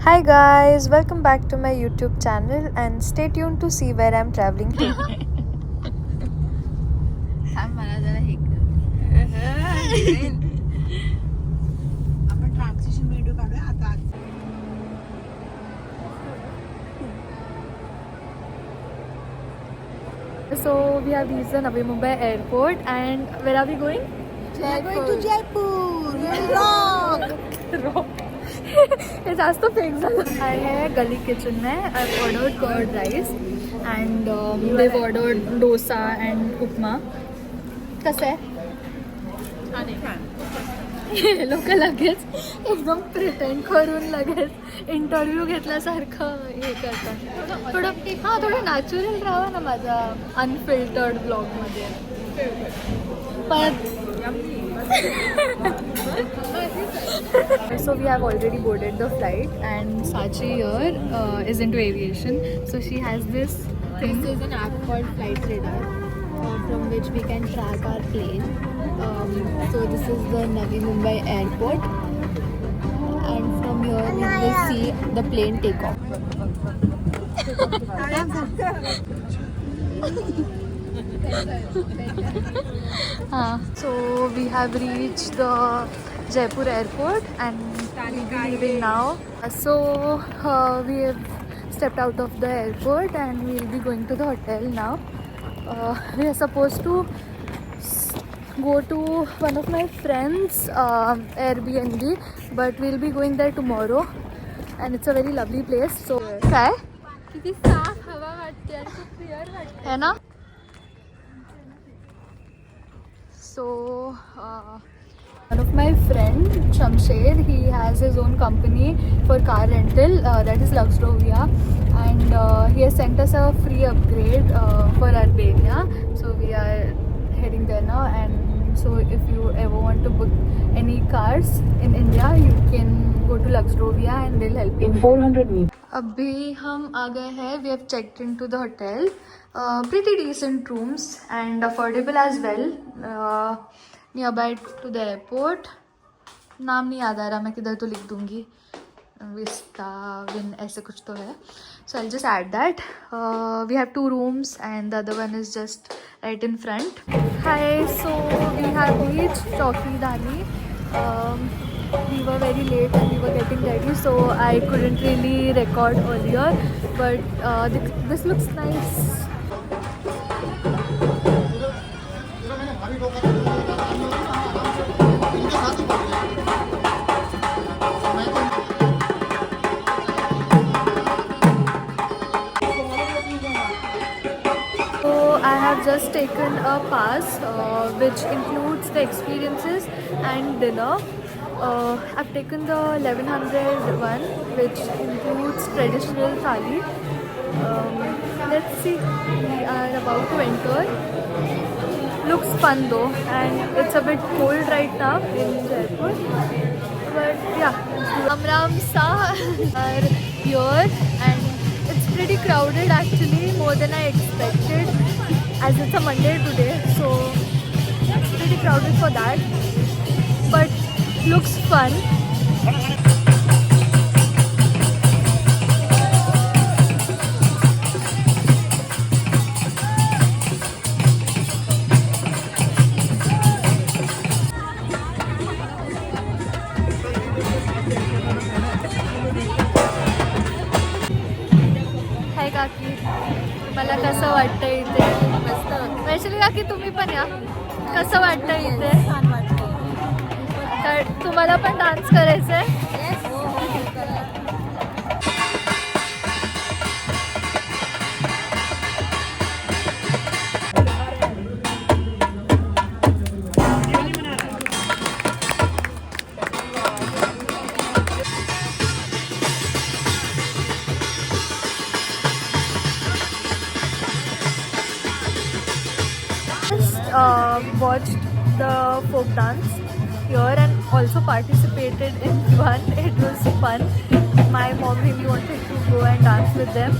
Hi guys, welcome back to my YouTube channel and stay tuned to see where I'm traveling to. मला जरा हे कर. आपण transition video काढूया आता. So we have reached the Navi Mumbai airport and where are we going? We are going to Jaipur. Wrong. हे जास्त fake झालं आहे गली किचन में. I've ordered curd rice and they've ordered dosa and उपमा. कसं आहे? हे लोक लगेच एकदम प्रिटेंड करून लगेच इंटरव्ह्यू घेतल्यासारखं हे करतात. थोडं नॅचरल राहा ना माझा अनफिल्टर्ड ब्लॉगमध्ये. So we have already boarded the flight and Sachi here is into aviation. So she has this thing. This is an app called Flight Radar, from which we can track our plane. So this is the Navi Mumbai airport, and from here we will see the plane take off. So we have reached the Jaipur airport and we'll be leaving now. So we have stepped out of the airport and we'll be going to the hotel now. We are supposed to go to one of my friends' Airbnb, but we'll be going there tomorrow and it's a very lovely place. So काय किती साफ हवा वाटते आणि खूप clear वाटते. है ना. So one of my friend Shamsher, he has his own company for car rental, that is Luxdrovia, and he has sent us a free upgrade for Albania. So we are heading there now, and so if you ever want to book any cars in India, you can go to Luxdrovia and they'll help you. In 400 meters. अभी हम आ गए हैं. We have checked into the hotel. Pretty decent rooms and affordable as well. Nearby to the airport. नाम नहीं याद आ रहा, मैं किधर तो लिख दूँगी. Vista Win ऐसे कुछ तो है. So I'll just add that. We have 2 rooms and the other one is just right in front. Hi, so we have reached Chowki Dani. We were very late and we were getting ready, so I couldn't really record earlier, but this looks nice. So I have just taken a pass which includes the experiences and dinner. I've taken the 1100 one, which includes traditional thali. Let's see, we are about to enter. Looks fun though, and it's a bit cold right now in Jaipur. But yeah, Ram Sa are here and it's pretty crowded actually, more than I expected, as it's a Monday today, so it's pretty crowded for that. But looks fun. हाय काकी, मला कसं वाटतं इथे? मस्त. वैशाली काकी तुम्ही पण या. कसं वाटतं इथे? छान वाटतं. तर तुम्हाला पण डान्स करायचा आहे? Watched the folk dance here and also participated in one. It was fun. My mom really wanted to go and dance with them,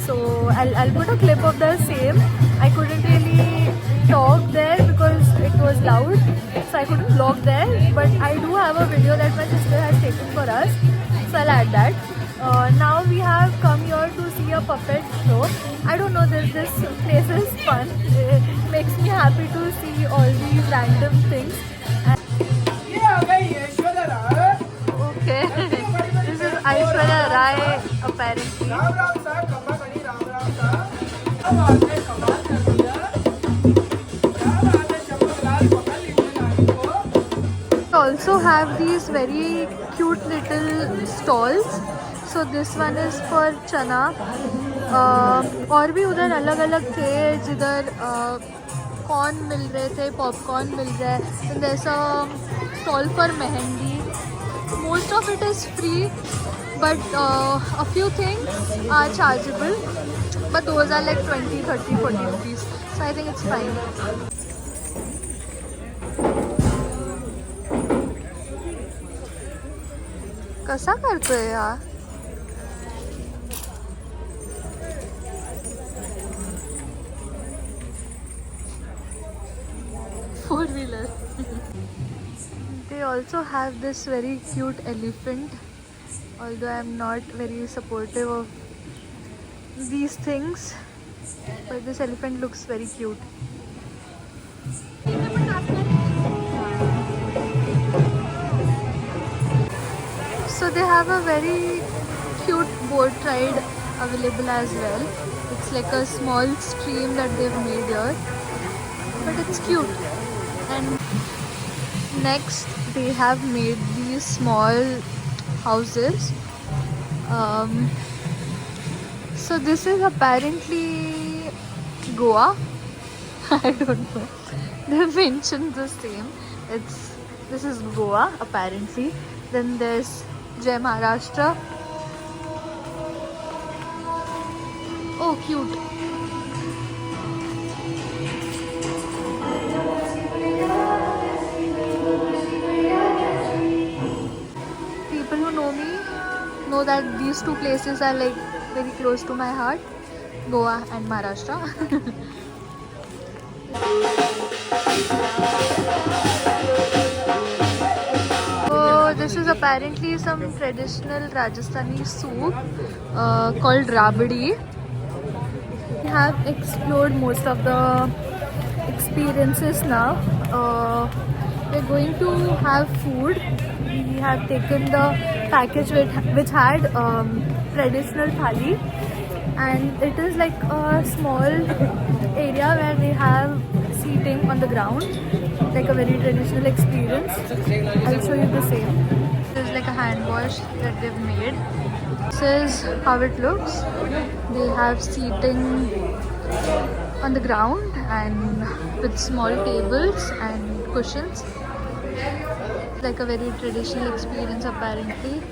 so I'll put a clip of the same. I couldn't really talk there because it was loud, so I couldn't vlog there, but I do have a video that my sister has taken for us, so I'll add that. Now we have come here to see a puppet show. I don't know, this place is fun. It makes me happy to see all these random things. Okay, this is Aishwarya Rai apparently. Also have these very cute little stalls. So this one is for chana. और भी उधर अलग अलग थे जिधर corn मिल रहे थे, popcorn मिल रहा है. And there's a stall for mehendi. Most of it is free, but a few things are chargeable. But those are like 20, 30, 40 rupees. So I think it's fine. कसा करतोय हा? Four-wheeler. They also have this very cute elephant. Although I am not very supportive of these things, but this elephant looks very cute. So they have a very cute boat ride available as well. It's like a small stream that they've made here, but it's cute. And next they have made these small houses. So this is apparently Goa. I don't know. They mentioned the same. This is Goa apparently. Then there's Jai Maharashtra. Oh, cute. People who know me know that these two places are like very close to my heart, Goa and Maharashtra. This is apparently some traditional Rajasthani soup called rabdi. We have explored most of the experiences now. We're going to have food. We have taken the package which had traditional thali, and it is like a small area where they have seating on the ground, like a very traditional experience. I'll show you the same. This is like a hand wash that they've made. This is how it looks. They have seating on the ground and with small tables and cushions. Like a very traditional experience apparently.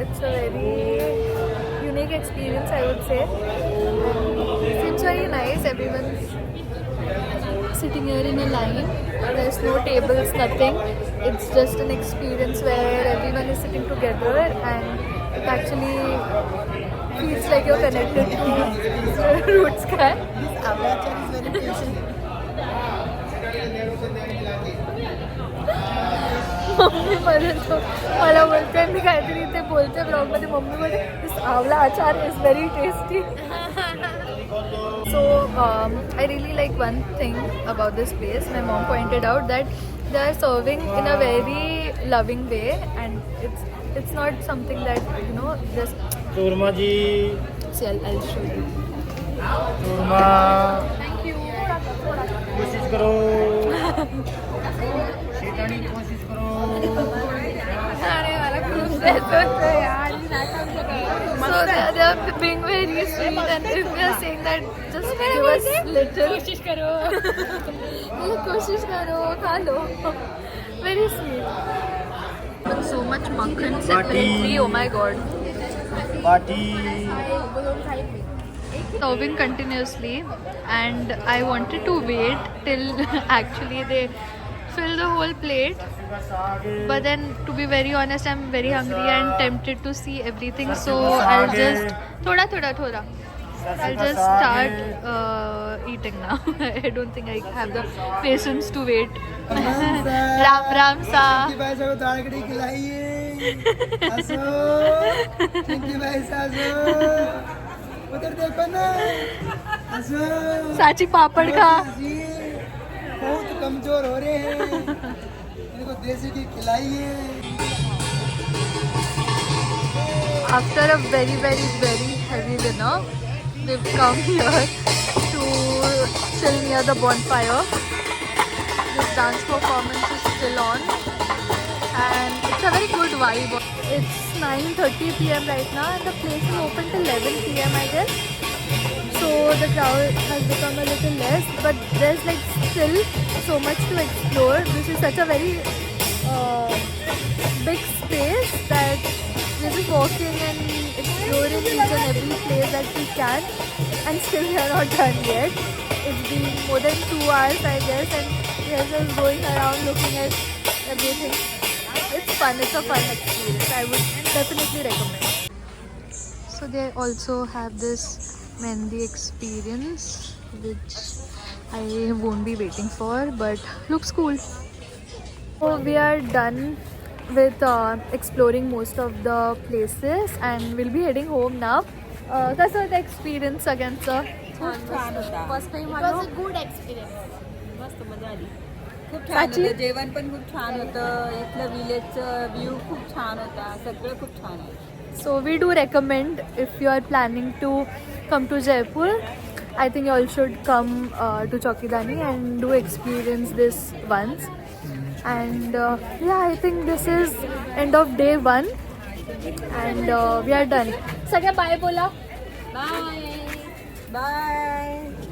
It's a very unique experience, I would say. Seems very nice. Everyone's sitting here in a line. There's no tables, nothing. It's just an experience where everyone is sitting together, and it actually feels like you're connected to roots. This avla achar is very tasty. Mummy मध्ये तो मला बोलते, मी काहीतरी ते बोलते ब्लॉगमध्ये, mummy मध्ये this आवला अचार is very tasty. So I really like one thing about this place. My mom pointed out that they are serving in a very loving way, and it's not something that just churma ji. see, I'll show you. Churma. Thank you. कोशिश करो. शेतानी कोशिश करो. अरे मला खूप देतो यार. So they are being very sweet, and if we are saying that just give us little, कोशिश करो, कोशिश करो, खा लो. Very sweet. But so much makhan separately. Oh my god. Party. Serving continuously, and I wanted to wait till actually they fill the whole plate. But then, to be very honest, I'm very hungry and tempted to see everything. So I'll just thoda. I'll just start eating now. I don't think I have the patience to wait. Ram Ram sa. भाई साहब दाल कड़ी खिलाइए हंसो चिंकी भाई साहब उधर देखो ना हंसो साची पापड़ खा. जी बहुत कमजोर हो रहे हैं इनको देसी घी खिलाइए After a very heavy dinner, we've come here to chill near the bonfire. This dance performance is still on and it's a very good vibe. It's 9:30 p.m. right now and the place is open till 11 p.m. I guess. So the crowd has become a little less, but there's like still so much to explore. This is such a very big space that we're just walking and exploring each and every place that we can, and still we are not done yet. It's been more than 2 hours I guess, and we are just going around looking at everything. It's fun, it's a fun experience. I would definitely recommend. So they also have this Mehndi experience which I won't be waiting for, but looks cool. So we are done with exploring most of the places and we'll be heading home now. That's the experience again, sir. खूप छान होता. First time It was a good experience. मस्त मजा आली. खूप छान साची? होतं. जेवण पण खूप छान होतं. इथलं विलेजचं व्ह्यू खूप छान होता. सगळं खूप छान आहे. So we do recommend if you are planning to come to Jaipur, I think you all should come to Chowkidani and do experience this once. And yeah, I think this is end of day 1 and we are done. Sagya bye bola. Bye bye.